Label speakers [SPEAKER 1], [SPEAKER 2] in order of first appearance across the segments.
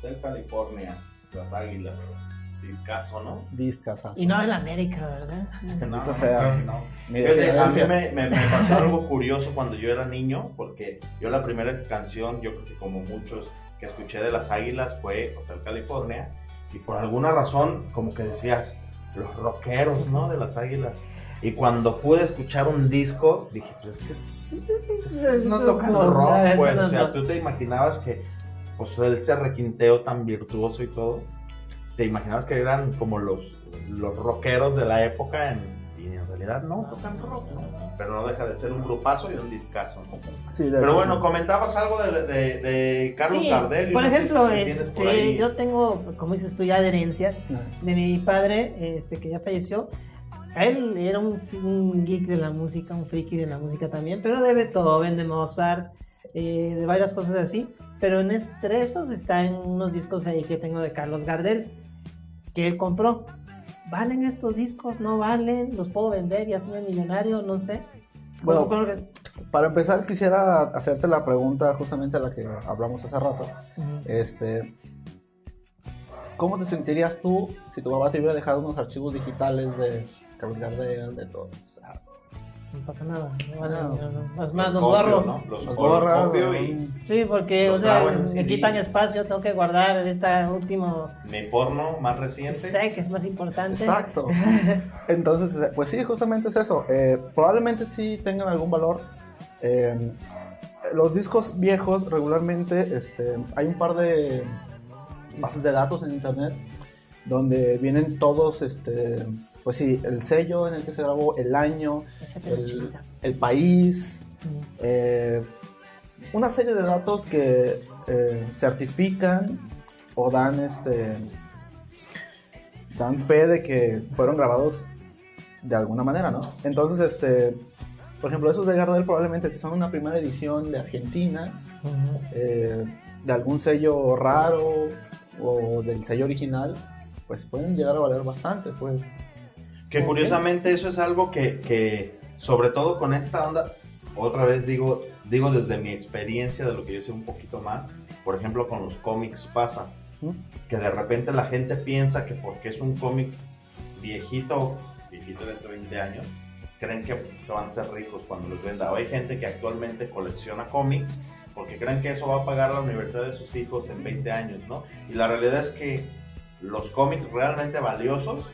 [SPEAKER 1] Hotel California, Las Águilas, discazo, ¿no?
[SPEAKER 2] Discasazo.
[SPEAKER 3] Y no de la América, ¿verdad?
[SPEAKER 2] Bendito sea.
[SPEAKER 1] No.
[SPEAKER 2] Ni de
[SPEAKER 1] Fíjate, a mí
[SPEAKER 2] Filadelfia.
[SPEAKER 1] me pasó algo curioso cuando yo era niño, porque yo la primera canción, yo creo que como muchos que escuché de Las Águilas fue Hotel California, y por alguna razón como que decías, los rockeros, ¿no? De Las Águilas. Y cuando pude escuchar un disco, dije, pues es que no tocan rock, pues, o sea, tú te imaginabas que, pues, ese requinteo tan virtuoso y todo, te imaginabas que eran como los rockeros de la época, y en realidad no, tocan rock, ¿no? Pero no deja de ser un grupazo y un discazo, ¿no?
[SPEAKER 2] Sí, de
[SPEAKER 1] Pero
[SPEAKER 2] hecho,
[SPEAKER 1] bueno,
[SPEAKER 2] sí.
[SPEAKER 1] comentabas algo de Carlos
[SPEAKER 3] Sí,
[SPEAKER 1] Gardel. Y
[SPEAKER 3] por
[SPEAKER 1] unos
[SPEAKER 3] ejemplo,
[SPEAKER 1] discos que tienes por ahí.
[SPEAKER 3] yo tengo, como dices tú, ya de herencias
[SPEAKER 2] Ah.
[SPEAKER 3] de mi padre, que ya falleció. A él era un geek de la música, un friki de la música también, pero de Beethoven, de Mozart, de varias cosas así. Pero entre esos están unos discos ahí que tengo de Carlos Gardel, que él compró. ¿Valen estos discos? ¿No valen? ¿Los puedo vender y hacerme millonario? No sé.
[SPEAKER 2] Bueno,
[SPEAKER 3] Creo que-
[SPEAKER 2] para empezar quisiera hacerte la pregunta justamente a la que hablamos hace rato.
[SPEAKER 3] Ujú.
[SPEAKER 2] ¿Cómo te sentirías tú si tu papá te hubiera dejado unos archivos digitales de Carlos Gardel, de todo? O sea,
[SPEAKER 3] No pasa nada. No vale,
[SPEAKER 2] No.
[SPEAKER 3] no. Es más,
[SPEAKER 1] Los
[SPEAKER 3] los
[SPEAKER 1] copio,
[SPEAKER 3] borro.
[SPEAKER 1] ¿no? Los
[SPEAKER 2] los borras,
[SPEAKER 1] copio y
[SPEAKER 3] Sí, porque,
[SPEAKER 1] Los
[SPEAKER 3] o sea,
[SPEAKER 1] grabo en un
[SPEAKER 3] me
[SPEAKER 1] CD.
[SPEAKER 3] quitan espacio, tengo que guardar este último.
[SPEAKER 1] mi porno más reciente.
[SPEAKER 3] Sé que es más importante.
[SPEAKER 2] Exacto. Entonces, pues sí, justamente es eso. Probablemente sí tengan algún valor. Los discos viejos regularmente, hay un par de bases de datos en internet donde vienen todos, pues sí, el sello en el que se grabó, el año,
[SPEAKER 3] Échate la chilita.
[SPEAKER 2] el país,
[SPEAKER 3] Mm.
[SPEAKER 2] una serie de datos que certifican o dan fe de que fueron grabados de alguna manera, ¿no? Entonces, por ejemplo, esos de Gardel probablemente si son una primera edición de Argentina,
[SPEAKER 3] Ujú.
[SPEAKER 2] de algún sello raro o del sello original, pues pueden llegar a valer bastante, pues.
[SPEAKER 1] Que curiosamente eso es algo que sobre todo con esta onda, otra vez digo desde mi experiencia de lo que yo sé un poquito más, por ejemplo con los cómics pasa,
[SPEAKER 2] ¿Mm?
[SPEAKER 1] que de repente la gente piensa que porque es un cómic viejito de hace 20 años, creen que se van a hacer ricos cuando los venda. O hay gente que actualmente colecciona cómics porque creen que eso va a pagar la universidad de sus hijos en 20 años, ¿no? Y la realidad es que los cómics realmente valiosos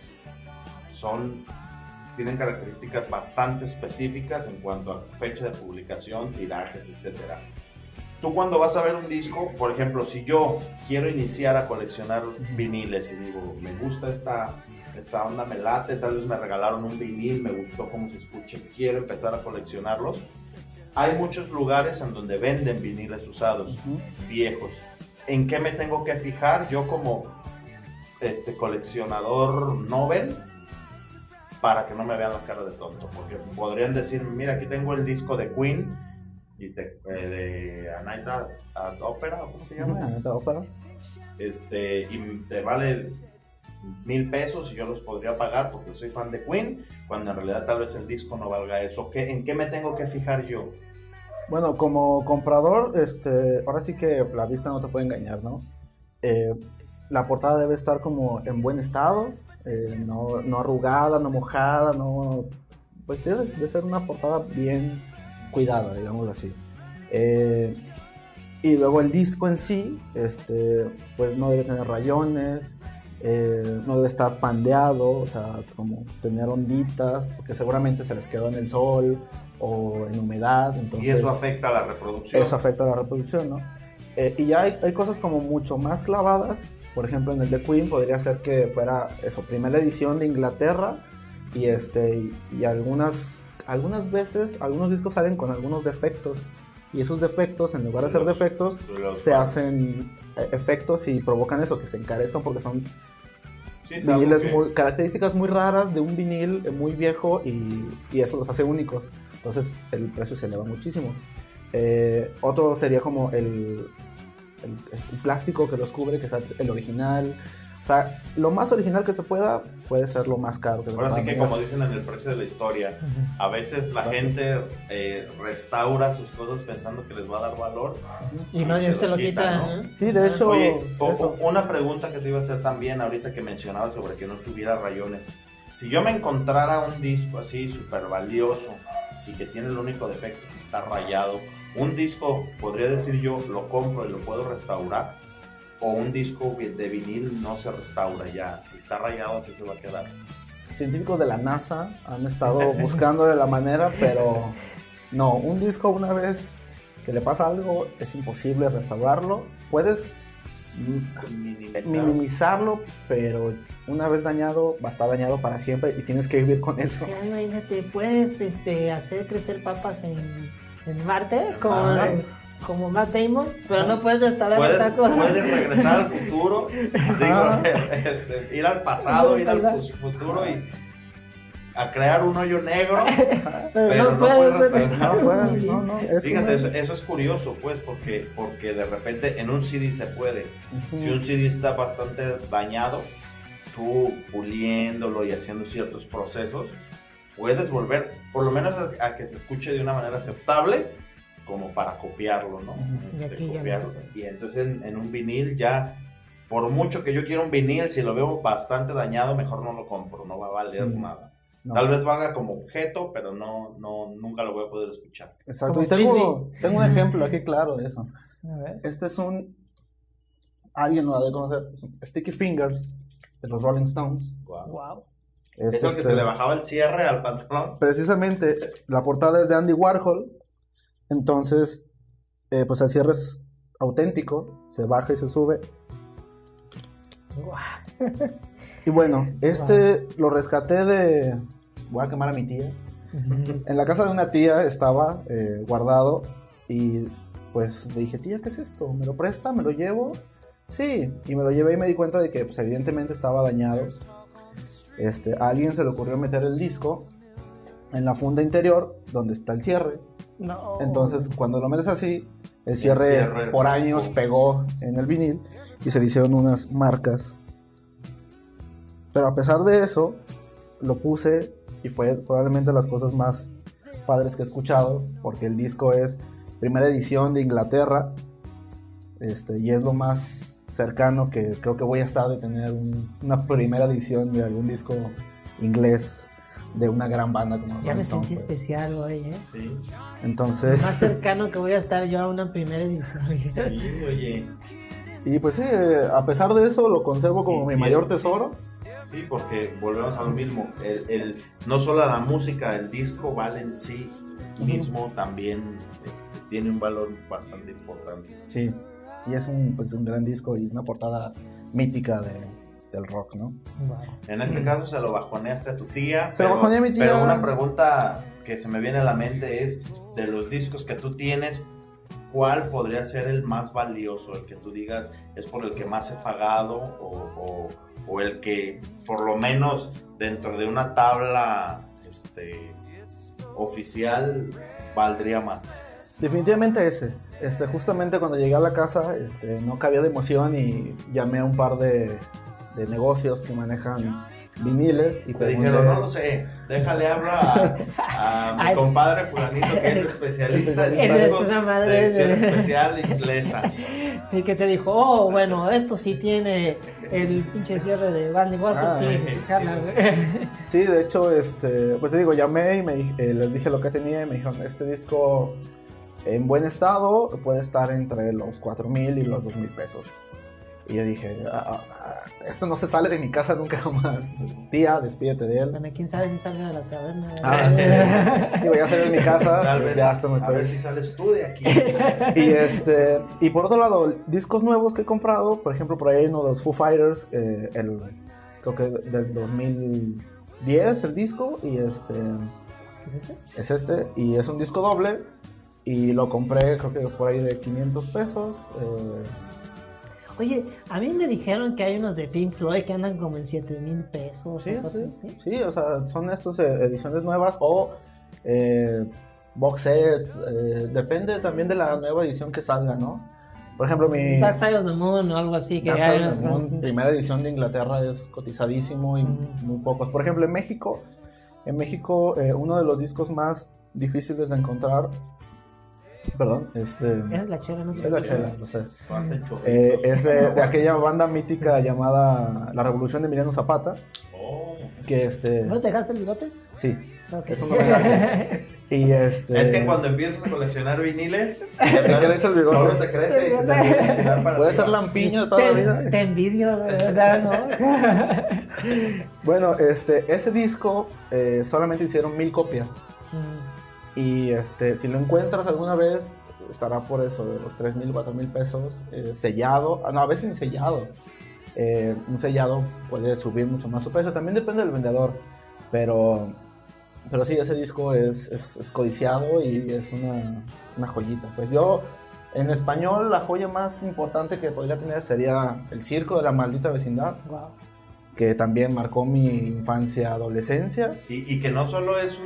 [SPEAKER 1] tienen características bastante específicas en cuanto a fecha de publicación, tirajes, etcétera. Tú cuando vas a ver un disco, por ejemplo, si yo quiero iniciar a coleccionar viniles y digo, me gusta esta onda, me late, tal vez me regalaron un vinil, me gustó cómo se escucha, quiero empezar a coleccionarlos, hay muchos lugares en donde venden viniles usados, viejos. ¿En qué me tengo que fijar yo como coleccionador Nobel? Para que no me vean la cara de tonto, porque podrían decir, mira, aquí tengo el disco de Queen y de A Night at Opera, ¿cómo se llama?
[SPEAKER 2] A Night at Opera.
[SPEAKER 1] Y te vale 1,000 pesos y yo los podría pagar porque soy fan de Queen, cuando en realidad tal vez el disco no valga eso. ¿En qué me tengo que fijar yo?
[SPEAKER 2] Bueno, como comprador, ahora sí que la vista no te puede engañar, ¿no? La portada debe estar como en buen estado, no arrugada, no mojada, pues debe de ser una portada bien cuidada, digámoslo así. Y luego el disco en sí, pues no debe tener rayones, no debe estar pandeado, o sea, como tener onditas, porque seguramente se les quedó en el sol o en humedad, entonces...
[SPEAKER 1] Y eso afecta a la reproducción.
[SPEAKER 2] Eso afecta a la reproducción, ¿no? Y ya hay cosas como mucho más clavadas. Por ejemplo, en el de Queen podría ser que fuera eso, primera edición de Inglaterra y algunas veces algunos discos salen con algunos defectos y esos defectos, en lugar de ser defectos, se hacen efectos y provocan eso, que se encarezcan porque son viniles características muy raras de un vinil muy viejo y eso los hace únicos. Entonces el precio se eleva muchísimo. Otro sería como el plástico que los cubre, que es el original. O sea, lo más original que se pueda puede ser lo más caro que se
[SPEAKER 1] Ahora sí
[SPEAKER 2] pueda
[SPEAKER 1] que
[SPEAKER 2] vender.
[SPEAKER 1] como dicen en el precio de la historia,
[SPEAKER 3] Ujú.
[SPEAKER 1] a veces la
[SPEAKER 2] Exacto.
[SPEAKER 1] gente restaura sus cosas pensando que les va a dar valor.
[SPEAKER 3] Y no, ya se lo quita,
[SPEAKER 1] ¿no?
[SPEAKER 3] ¿no?
[SPEAKER 2] Sí, de hecho,
[SPEAKER 1] Oye,
[SPEAKER 2] eso.
[SPEAKER 1] una pregunta que te iba a hacer también ahorita que mencionabas sobre que no tuviera rayones. Si yo me encontrara un disco así súper valioso y que tiene el único defecto que está rayado, un disco, podría decir yo, lo compro y lo puedo restaurar, o un disco de vinil no se restaura ya, si está rayado así se va a quedar.
[SPEAKER 2] Científicos de la NASA han estado buscando de la manera, pero no, un disco una vez que le pasa algo es imposible restaurarlo. Puedes minimizarlo, pero una vez dañado va a estar dañado para siempre y tienes que vivir con eso.
[SPEAKER 3] Ya, imagínate, puedes hacer crecer papas en Marte como Matt Damon, pero no puedes restaurar esta cosa.
[SPEAKER 1] Puedes regresar al futuro,
[SPEAKER 2] Ajá.
[SPEAKER 1] ir al pasado, ir al futuro y a crear un hoyo negro, pero no puedes restaurar.
[SPEAKER 2] No puedes, no,
[SPEAKER 1] Fíjate, eso es curioso, pues, porque de repente en un CD se puede. Si un CD está bastante dañado, tú puliéndolo y haciendo ciertos procesos, puedes volver, por lo menos a que se escuche de una manera aceptable, como para copiarlo, ¿no?
[SPEAKER 3] Y aquí ya no
[SPEAKER 1] Copiarlo.
[SPEAKER 3] se puede.
[SPEAKER 1] Y entonces en un vinil ya, por mucho que yo quiera un vinil, si lo veo bastante dañado, mejor no lo compro, no va a valer
[SPEAKER 2] Sí.
[SPEAKER 1] nada.
[SPEAKER 2] No.
[SPEAKER 1] Tal vez valga como objeto, pero nunca lo voy a poder escuchar.
[SPEAKER 2] Exacto,
[SPEAKER 3] Como
[SPEAKER 2] y tengo un ejemplo aquí claro de eso.
[SPEAKER 3] A ver.
[SPEAKER 2] Este es alguien lo ha de conocer, es un Sticky Fingers de los Rolling Stones.
[SPEAKER 1] Wow.
[SPEAKER 3] Wow.
[SPEAKER 2] Es
[SPEAKER 1] ¿Es el que se le bajaba el cierre al pantalón?
[SPEAKER 2] Precisamente, la portada es de Andy Warhol, entonces, pues el cierre es auténtico, se baja y se sube. Y bueno, lo rescaté voy a quemar a mi tía. En la casa de una tía estaba guardado y pues le dije, tía, ¿qué es esto? ¿Me lo presta? ¿Me lo llevo? Sí, y me lo llevé y me di cuenta de que pues evidentemente estaba dañado. A alguien se le ocurrió meter el disco en la funda interior donde está el cierre.
[SPEAKER 3] No.
[SPEAKER 2] Entonces cuando lo metes así, el cierre por años pegó en el vinil y se le hicieron unas marcas. Pero a pesar de eso, lo puse y fue probablemente las cosas más padres que he escuchado, porque el disco es primera edición de Inglaterra, y es lo más cercano que creo que voy a estar de tener una primera edición de algún disco inglés de una gran banda como
[SPEAKER 3] Ya me
[SPEAKER 2] Rolling Stones,
[SPEAKER 3] sentí
[SPEAKER 2] pues.
[SPEAKER 3] especial hoy, ¿eh?
[SPEAKER 1] Sí.
[SPEAKER 2] Entonces,
[SPEAKER 3] Más cercano que voy a estar yo a una primera edición.
[SPEAKER 1] Sí, oye.
[SPEAKER 2] y pues sí, a pesar de eso lo conservo como mi mayor tesoro.
[SPEAKER 1] Sí, porque volvemos a lo mismo. No solo la música, el disco vale en sí mismo también tiene un valor bastante importante.
[SPEAKER 2] Sí, y es un gran disco y una portada mítica del rock, ¿no?
[SPEAKER 3] Wow.
[SPEAKER 1] En este caso se lo bajoneaste a tu tía.
[SPEAKER 2] Se lo bajoneé a mi tía.
[SPEAKER 1] Pero una pregunta que se me viene a la mente es, de los discos que tú tienes, ¿cuál podría ser el más valioso? El que tú digas es por el que más he pagado o el que por lo menos dentro de una tabla oficial valdría más.
[SPEAKER 2] Definitivamente ese. Justamente cuando llegué a la casa, no cabía de emoción y llamé a un par de negocios que manejan viniles y
[SPEAKER 1] Te dijeron, no lo sé, déjale hablar a mi compadre fulanito que es especialista en discos de edición especial inglesa.
[SPEAKER 3] Y que te dijo, oh, bueno, esto sí tiene el pinche cierre de Andy Warhol, sí, jala, güey.
[SPEAKER 2] Sí, de hecho, pues te digo, llamé y les dije lo que tenía y me dijeron, este disco en buen estado puede estar entre los 4,000 y los 2,000 pesos. Y yo dije, esto no se sale de mi casa nunca jamás. Tía, despídete de él.
[SPEAKER 3] Bueno, quién sabe si salga de la taberna.
[SPEAKER 2] Digo, ya sale de mi casa,
[SPEAKER 1] Tal
[SPEAKER 2] pues
[SPEAKER 1] vez,
[SPEAKER 2] ya hasta me
[SPEAKER 1] a ver si sales tú de aquí.
[SPEAKER 2] Y por otro lado, discos nuevos que he comprado, por ejemplo, por ahí hay uno de los Foo Fighters, creo que del 2010 el disco, y
[SPEAKER 3] ¿Es este?
[SPEAKER 2] y es un disco doble, y lo compré creo que por ahí de 500 pesos.
[SPEAKER 3] Oye, a mí me dijeron que hay unos de Pink Floyd que andan como en 7,000 pesos.
[SPEAKER 2] Sí,
[SPEAKER 3] o cosas así.
[SPEAKER 2] sí, o sea, son estas ediciones nuevas o box sets, depende también de la nueva edición que salga, ¿no? Por ejemplo, mi
[SPEAKER 3] Dark Side of the Moon o algo así. Que
[SPEAKER 2] Dark
[SPEAKER 3] hay
[SPEAKER 2] Side of the Moon, primera edición de Inglaterra, es cotizadísimo y muy pocos. Por ejemplo, en México, uno de los discos más difíciles de encontrar, perdón,
[SPEAKER 3] Es la chela, ¿no?
[SPEAKER 2] es la chela, no sé.
[SPEAKER 1] Es
[SPEAKER 2] Es de aquella banda mítica llamada La Revolución de Emiliano Zapata, que
[SPEAKER 3] ¿No te dejaste el bigote?
[SPEAKER 2] sí,
[SPEAKER 3] Ok.
[SPEAKER 2] es un homenaje. Y
[SPEAKER 1] Es que cuando empiezas a coleccionar viniles,
[SPEAKER 2] te crece el bigote.
[SPEAKER 1] solo te crece y se te empieza a enchilar para
[SPEAKER 2] Puede
[SPEAKER 1] arriba.
[SPEAKER 2] ser lampiño de toda la vida.
[SPEAKER 3] Te envidio, güey, o sea, ¿no?
[SPEAKER 2] Bueno, ese disco solamente hicieron 1000 copias. Y si lo encuentras alguna vez, estará por eso, de los 3,000, 4,000 pesos, sellado. No, a veces ni sellado. Un sellado puede subir mucho más su precio. También depende del vendedor. Pero sí, ese disco es codiciado y es una joyita. Pues yo, en español, la joya más importante que podría tener sería El Circo de la Maldita Vecindad.
[SPEAKER 3] Wow.
[SPEAKER 2] Que también marcó mi infancia, adolescencia.
[SPEAKER 1] Y que no solo es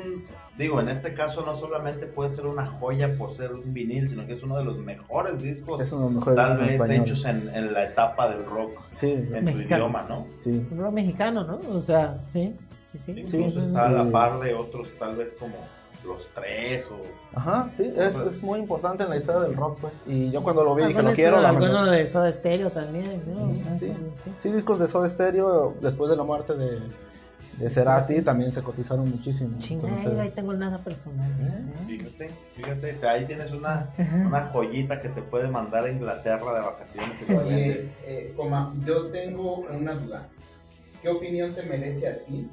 [SPEAKER 1] en este caso no solamente puede ser una joya por ser un vinil, sino que es uno de los mejores discos,
[SPEAKER 2] Es uno de los mejores
[SPEAKER 1] tal
[SPEAKER 2] discos en
[SPEAKER 1] vez
[SPEAKER 2] español.
[SPEAKER 1] hechos en la etapa del rock,
[SPEAKER 2] Sí,
[SPEAKER 1] en tu
[SPEAKER 3] Mexicano.
[SPEAKER 1] idioma, ¿no?
[SPEAKER 2] sí.
[SPEAKER 3] Un rock mexicano, ¿no? O sea, sí.
[SPEAKER 1] Incluso está a la par de otros, tal vez como Los Tres o...
[SPEAKER 2] Ajá, sí, es muy importante en la historia del rock, pues. Y yo cuando lo vi dije,
[SPEAKER 3] Bueno,
[SPEAKER 2] lo quiero.
[SPEAKER 3] alguno de Soda Stereo también, ¿no? O sea,
[SPEAKER 2] Sí.
[SPEAKER 3] cosas así.
[SPEAKER 2] Sí, discos de Soda Stereo, después de la muerte de Cerati, también se cotizaron muchísimo.
[SPEAKER 3] Chingada,
[SPEAKER 2] Entonces,
[SPEAKER 3] ahí tengo el nada personal.
[SPEAKER 1] Fíjate, ahí tienes una joyita que te puede mandar a Inglaterra de vacaciones.
[SPEAKER 4] Oye, yo tengo una duda. ¿Qué opinión te merece a ti?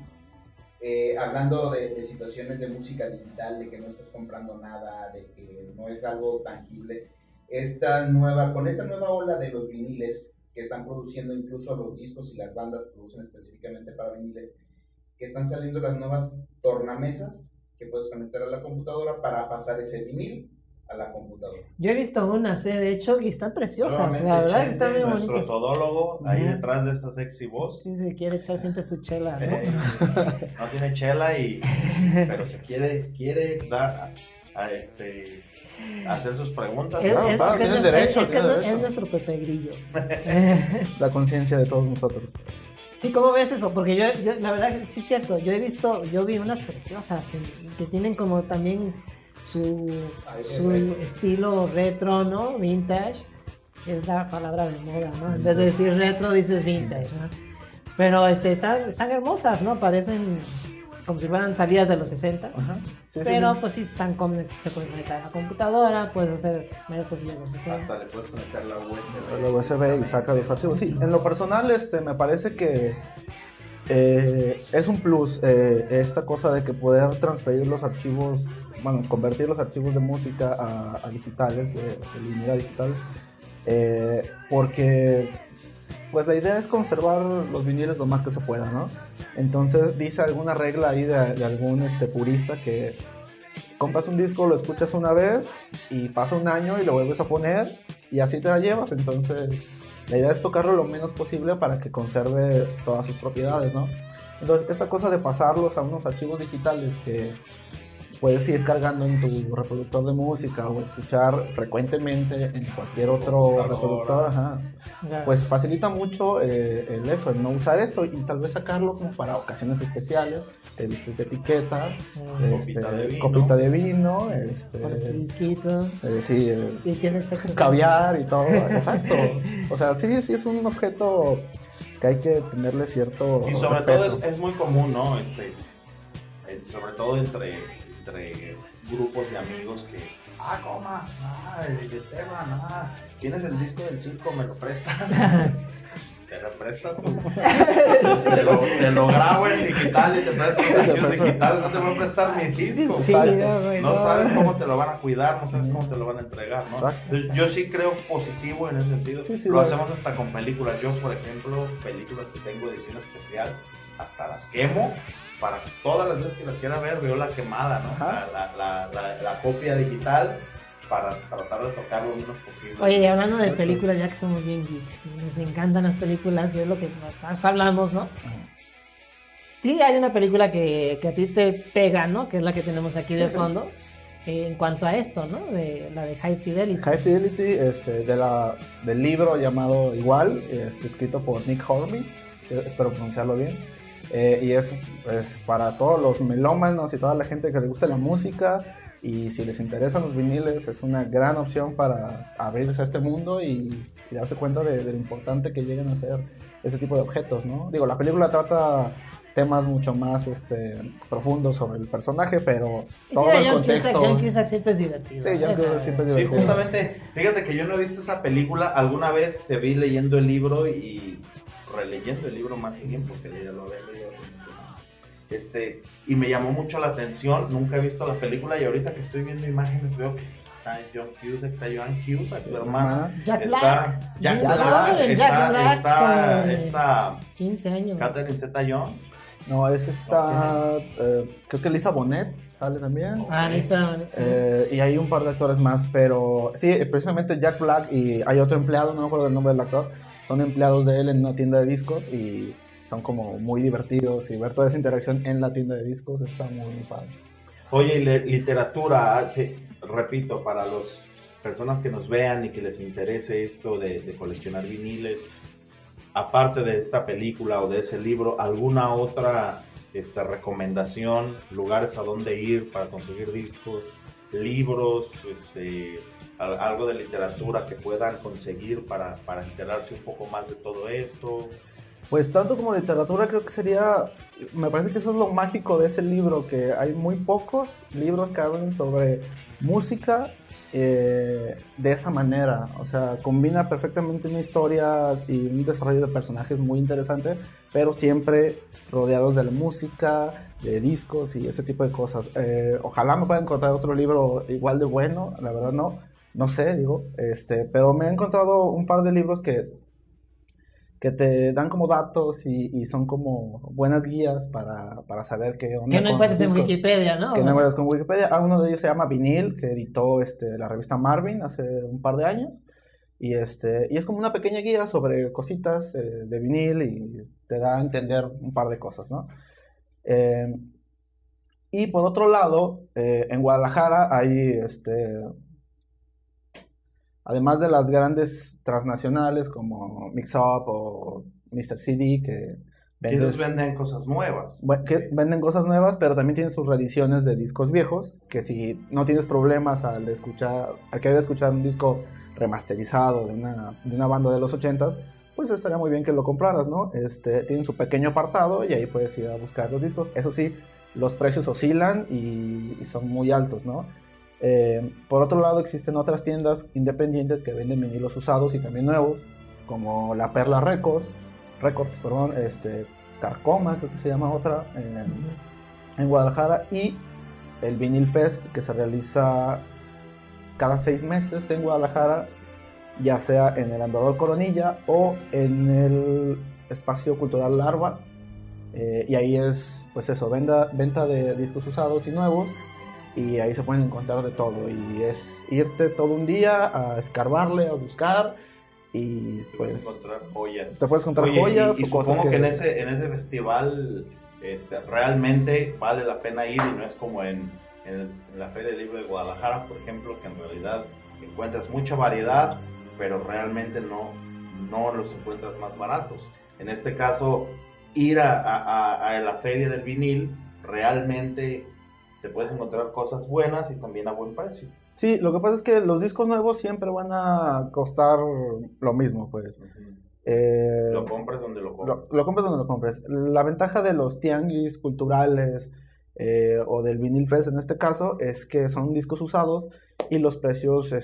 [SPEAKER 4] Hablando de situaciones de música digital, de que no estás comprando nada, de que no es algo tangible, con esta nueva ola de los viniles que están produciendo, incluso los discos y las bandas producen específicamente para viniles, que están saliendo las nuevas tornamesas que puedes conectar a la computadora para pasar ese vinil a la computadora.
[SPEAKER 3] Yo he visto unas, de hecho, y están preciosas. La verdad que están bien
[SPEAKER 1] nuestro
[SPEAKER 3] bonitas.
[SPEAKER 1] todólogo, ahí detrás de esta sexy voz.
[SPEAKER 3] Sí, se quiere echar siempre su chela, ¿no?
[SPEAKER 1] No tiene chela pero se quiere dar a hacer sus preguntas.
[SPEAKER 2] tienes derecho,
[SPEAKER 3] es
[SPEAKER 2] tienes derecho.
[SPEAKER 3] nuestro Pepe Grillo.
[SPEAKER 2] la conciencia de todos nosotros.
[SPEAKER 3] Sí, ¿cómo ves eso? Porque yo la verdad que sí es cierto, yo vi unas preciosas que tienen como también su estilo retro, ¿no? Vintage, es la palabra de moda, ¿no? En vez de decir retro dices vintage, ¿no? Pero están hermosas, ¿no? Parecen como si fueran salidas de los 60s.
[SPEAKER 2] Ajá. Sí,
[SPEAKER 3] Pero
[SPEAKER 2] sí.
[SPEAKER 3] pues sí se pueden conectar a la computadora, puedes hacer varias cosillas así.
[SPEAKER 1] Hasta le puedes conectar la USB.
[SPEAKER 2] La USB y saca los archivos. Sí, en lo personal me parece que es un plus esta cosa de que poder transferir los archivos, bueno, convertir los archivos de música a digitales, de línea digital, porque pues la idea es conservar los viniles lo más que se pueda, ¿no? Entonces dice alguna regla ahí de algún purista que compras un disco, lo escuchas una vez y pasa un año y lo vuelves a poner y así te la llevas. Entonces la idea es tocarlo lo menos posible para que conserve todas sus propiedades, ¿no? Entonces esta cosa de pasarlos a unos archivos digitales que puedes ir cargando en tu reproductor de música o escuchar frecuentemente en cualquier otro reproductor, ajá, pues facilita mucho el no usar esto y tal vez sacarlo como para ocasiones especiales, te vistes de etiqueta, copita de vino,
[SPEAKER 3] Pones tu disquito,
[SPEAKER 2] sí,
[SPEAKER 3] y tienes sexo
[SPEAKER 2] caviar y todo, exacto. O sea, sí es un objeto que hay que tenerle cierto
[SPEAKER 1] y sobre
[SPEAKER 2] respeto.
[SPEAKER 1] todo es muy común, ¿no? Sobre todo entre grupos de amigos que coma, de tema, tienes el disco del circo, me lo prestas. Te lo prestas tú. te lo grabo en digital y te presto los archivos digitales, no te voy a prestar mi disco.
[SPEAKER 3] Sí,
[SPEAKER 1] no sabes cómo te lo van a cuidar, no sabes cómo te lo van a entregar, ¿no?
[SPEAKER 2] Exacto.
[SPEAKER 1] Entonces, yo sí creo positivo en ese sentido.
[SPEAKER 2] Sí,
[SPEAKER 1] lo hacemos hasta con películas. Yo, por ejemplo, películas que tengo edición especial, hasta las quemo para todas las veces que las quiera ver, veo la quemada, ¿no? La copia digital para tratar de tocar lo menos posible.
[SPEAKER 3] Oye, y hablando de películas, ya que somos bien geeks, nos encantan las películas, es lo que más hablamos, ¿no? Sí, hay una película que a ti te pega, ¿no? Que es la que tenemos aquí de fondo. en cuanto a esto, ¿no? De la de High Fidelity.
[SPEAKER 2] High Fidelity, del libro llamado igual, escrito por Nick Hornby, espero pronunciarlo bien, y es para todos los melómanos y toda la gente que le gusta la música, y si les interesan los viniles es una gran opción para abrirse a este mundo y darse cuenta de lo importante que lleguen a ser ese tipo de objetos, ¿no? Digo, la película trata temas mucho más profundos sobre el personaje, pero todo el contexto...
[SPEAKER 3] John Cusack siempre es divertido.
[SPEAKER 2] Sí, John Cusack siempre es divertido.
[SPEAKER 1] Sí, justamente, fíjate que yo no he visto esa película. Alguna vez te vi leyendo el libro y releyendo el libro más bien, porque ya lo había leído hace mucho. Y me llamó mucho la atención. Nunca he visto la película y ahorita que estoy viendo imágenes veo que está John Cusack, está Joan Cusack, su hermana.
[SPEAKER 3] Jack Black.
[SPEAKER 1] Jack Black. Está
[SPEAKER 3] 15 años.
[SPEAKER 1] Catherine Zeta-Jones.
[SPEAKER 2] No, creo que Lisa Bonet sale también.
[SPEAKER 3] Lisa Bonet, sí.
[SPEAKER 2] Y hay un par de actores más, pero sí, precisamente Jack Black y hay otro empleado, no me acuerdo el nombre del actor, son empleados de él en una tienda de discos y son como muy divertidos, y ver toda esa interacción en la tienda de discos está muy padre.
[SPEAKER 1] Oye, y literatura, sí, repito, para las personas que nos vean y que les interese esto de coleccionar viniles, aparte de esta película o de ese libro, ¿alguna otra recomendación, lugares a donde ir para conseguir discos, libros, algo de literatura que puedan conseguir para enterarse un poco más de todo esto?
[SPEAKER 2] Pues tanto como literatura creo que me parece que eso es lo mágico de ese libro, que hay muy pocos libros que hablen sobre música de esa manera, o sea, combina perfectamente una historia y un desarrollo de personajes muy interesante, pero siempre rodeados de la música, de discos y ese tipo de cosas. Ojalá me pueda encontrar otro libro igual de bueno, la verdad no sé, pero me he encontrado un par de libros que te dan como datos y son como buenas guías para saber qué onda.
[SPEAKER 3] Que no encuentres en Wikipedia, ¿no?
[SPEAKER 2] Que no encuentres con Wikipedia. Uno de ellos se llama Vinil, que editó la revista Marvin hace un par de años. Y es como una pequeña guía sobre cositas de vinil y te da a entender un par de cosas, ¿no? Y por otro lado, en Guadalajara hay además de las grandes transnacionales como Mix Up o Mr. CD, que
[SPEAKER 1] ellos venden cosas nuevas.
[SPEAKER 2] Que venden cosas nuevas, pero también tienen sus reediciones de discos viejos, que si no tienes problemas al querer escuchar un disco remasterizado de una banda de los 80s, pues estaría muy bien que lo compraras, ¿no? Tienen su pequeño apartado y ahí puedes ir a buscar los discos. Eso sí, los precios oscilan y son muy altos, ¿no? Por otro lado, existen otras tiendas independientes que venden vinilos usados y también nuevos, como La Perla Records, Carcoma, creo que se llama otra, en Guadalajara, y el Vinyl Fest, que se realiza cada 6 meses en Guadalajara, ya sea en el Andador Coronilla o en el Espacio Cultural Larva, y ahí es, pues eso, venta de discos usados y nuevos. Y ahí se pueden encontrar de todo, y es irte todo un día a escarbarle, a buscar, y pues
[SPEAKER 1] encontrar joyas.
[SPEAKER 2] Te puedes encontrar joyas
[SPEAKER 1] y
[SPEAKER 2] o cosas
[SPEAKER 1] supongo que en ese festival realmente vale la pena ir, y no es como en la Feria del Libro de Guadalajara, por ejemplo, que en realidad encuentras mucha variedad, pero realmente no los encuentras más baratos. En este caso, ir a la Feria del Vinil realmente te puedes encontrar cosas buenas y también a buen precio.
[SPEAKER 2] Sí, lo que pasa es que los discos nuevos siempre van a costar lo mismo, pues.
[SPEAKER 1] Lo compres donde lo compres.
[SPEAKER 2] Lo compres donde lo compres. La ventaja de los tianguis culturales o del Vinyl Fest en este caso es que son discos usados y los precios,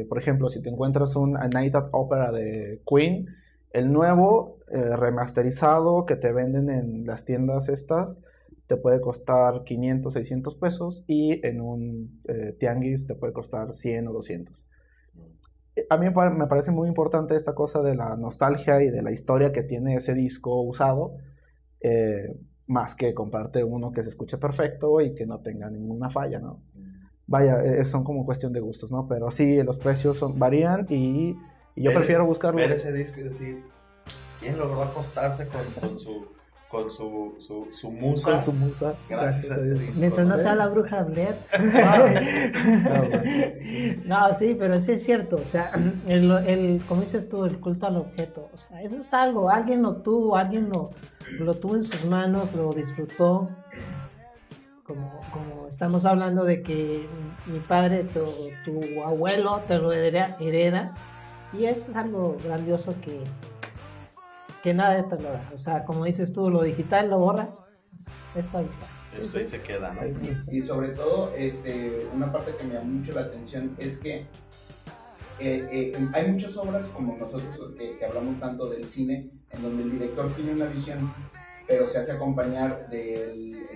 [SPEAKER 2] por ejemplo, si te encuentras un A Night at Opera de Queen, el nuevo remasterizado que te venden en las tiendas estas, te puede costar 500, 600 pesos, y en un tianguis te puede costar 100 o 200. A mí me parece muy importante esta cosa de la nostalgia y de la historia que tiene ese disco usado, más que comprarte uno que se escuche perfecto y que no tenga ninguna falla, ¿no? Vaya, son como cuestión de gustos, ¿no? Pero sí, los precios varían y yo prefiero buscarlo.
[SPEAKER 1] Ver ese disco y decir, ¿quién logró acostarse con con su musa.
[SPEAKER 2] Con su musa.
[SPEAKER 1] Gracias a este disco.
[SPEAKER 3] Mientras no
[SPEAKER 2] ¿Sí?
[SPEAKER 3] sea la bruja Blair. No, sí, pero sí es cierto. O sea, como dices tú, el culto al objeto. O sea, eso es algo. Alguien lo tuvo, alguien lo tuvo en sus manos, lo disfrutó. Como estamos hablando de que mi padre, tu abuelo te lo hereda. Y eso es algo grandioso que nada te lo da. O sea, como dices tú, lo digital lo borras. Esto ahí está.
[SPEAKER 1] Esto ahí se queda, ¿no?
[SPEAKER 4] Y sobre todo, una parte que me llama mucho la atención es que hay muchas obras como nosotros que hablamos tanto del cine, en donde el director tiene una visión, pero se hace acompañar del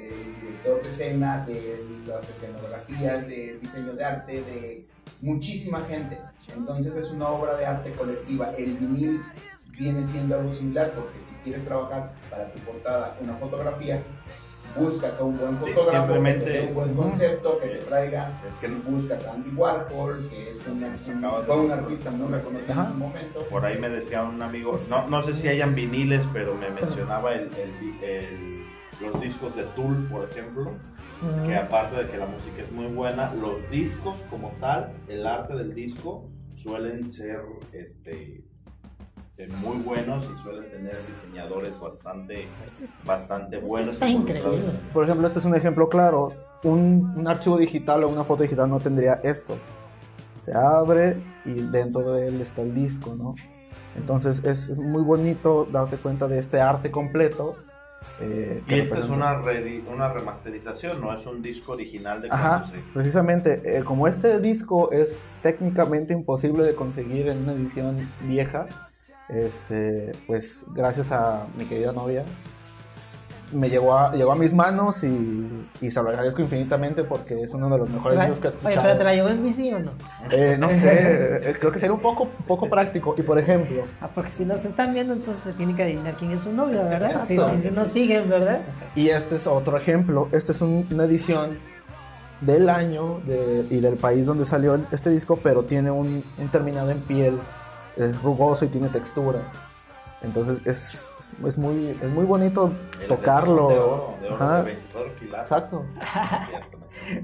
[SPEAKER 4] director de escena, de las escenografías, de diseño de arte, de muchísima gente. Entonces es una obra de arte colectiva. El vinil viene siendo algo similar, porque si quieres trabajar para tu portada una fotografía, buscas a un buen fotógrafo,
[SPEAKER 1] simplemente
[SPEAKER 4] que te dé un buen concepto, que te traiga. Si buscas a Andy Warhol, que es un artista muy reconocido en su momento.
[SPEAKER 1] Por ahí me decía un amigo, no sé si hayan viniles, pero me mencionaba los discos de Tool, por ejemplo, que aparte de que la música es muy buena, los discos como tal, el arte del disco, suelen ser muy buenos y suelen tener diseñadores bastante buenos.
[SPEAKER 3] Está increíble.
[SPEAKER 2] Por ejemplo, este es un ejemplo claro. Un archivo digital o una foto digital no tendría esto. Se abre y dentro de él está el disco, ¿no? Entonces es muy bonito darte cuenta de este arte completo.
[SPEAKER 1] Y esta es una remasterización, no es un disco original de
[SPEAKER 2] Ajá, precisamente. Como este disco es técnicamente imposible de conseguir en una edición vieja, pues gracias a mi querida novia me llegó a mis manos y se lo agradezco infinitamente porque es uno de los mejores discos que he escuchado.
[SPEAKER 3] Oye, ¿pero te la llevó en bici o no?
[SPEAKER 2] No sé, creo que sería un poco práctico. Y por ejemplo,
[SPEAKER 3] porque si nos están viendo, entonces se tiene que adivinar quién es su novio, ¿verdad? Si
[SPEAKER 2] Exacto.
[SPEAKER 3] nos siguen, ¿verdad?
[SPEAKER 2] y este es otro ejemplo. Esta es una edición del año y del país donde salió este disco, pero tiene un terminado en piel, es rugoso y tiene textura. Entonces es muy bonito tocarlo.
[SPEAKER 1] De oro de 24 quilates.
[SPEAKER 2] Exacto.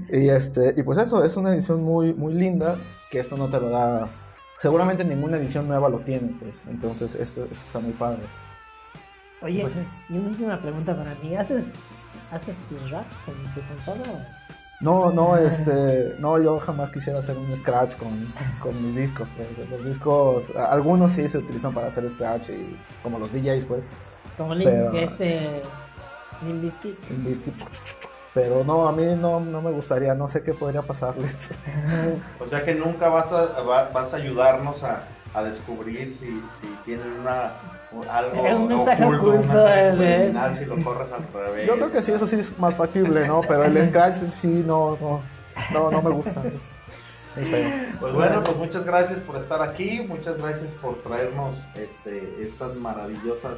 [SPEAKER 1] Es cierto.
[SPEAKER 2] Y pues eso, es una edición muy, muy linda, que esto no te lo da, seguramente ninguna edición nueva lo tiene, pues. Entonces eso está muy padre.
[SPEAKER 3] Oye,
[SPEAKER 2] Pues sí.
[SPEAKER 3] y una última pregunta para ti. ¿Haces tus raps con tu consola?
[SPEAKER 2] No, yo jamás quisiera hacer un scratch con mis discos, pues. Los discos, algunos sí se utilizan para hacer scratch, y como los DJs, pues.
[SPEAKER 3] Como Limp Bizkit.
[SPEAKER 2] Pero no, a mí no me gustaría, no sé qué podría pasarles.
[SPEAKER 1] O sea que nunca vas a ayudarnos a descubrir si tienen algo
[SPEAKER 3] un mensaje
[SPEAKER 1] oculto, un
[SPEAKER 3] oculto,
[SPEAKER 1] mensaje subliminal, si lo corres al revés.
[SPEAKER 2] Yo creo que sí, eso sí es más factible, ¿no? Pero el scratch sí no me gusta. Es muy feo.
[SPEAKER 1] Pues bueno, pues muchas gracias por estar aquí, muchas gracias por traernos estas maravillosas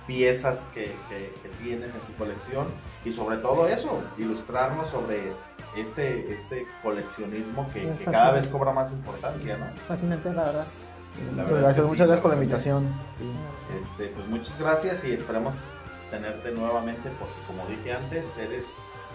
[SPEAKER 1] piezas que tienes en tu colección, y sobre todo eso, ilustrarnos sobre este coleccionismo que cada vez cobra más importancia, ¿no?
[SPEAKER 3] Fascinante, la verdad.
[SPEAKER 2] Muchas gracias por la invitación.
[SPEAKER 1] Pues muchas gracias y esperamos tenerte nuevamente, porque como dije antes, eres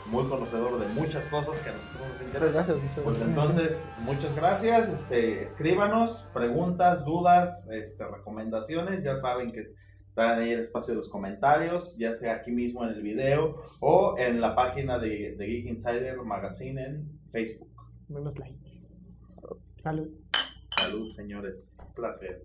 [SPEAKER 1] muy conocedor de muchas cosas que a nosotros nos interesan.
[SPEAKER 2] Muchas
[SPEAKER 1] Pues
[SPEAKER 2] gracias.
[SPEAKER 1] entonces, muchas gracias, escríbanos, preguntas, dudas, recomendaciones, ya saben que están ahí en el espacio de los comentarios, ya sea aquí mismo en el video o en la página de Geek Insider Magazine en Facebook.
[SPEAKER 3] Menos like. Salud.
[SPEAKER 1] Salud, señores, un placer.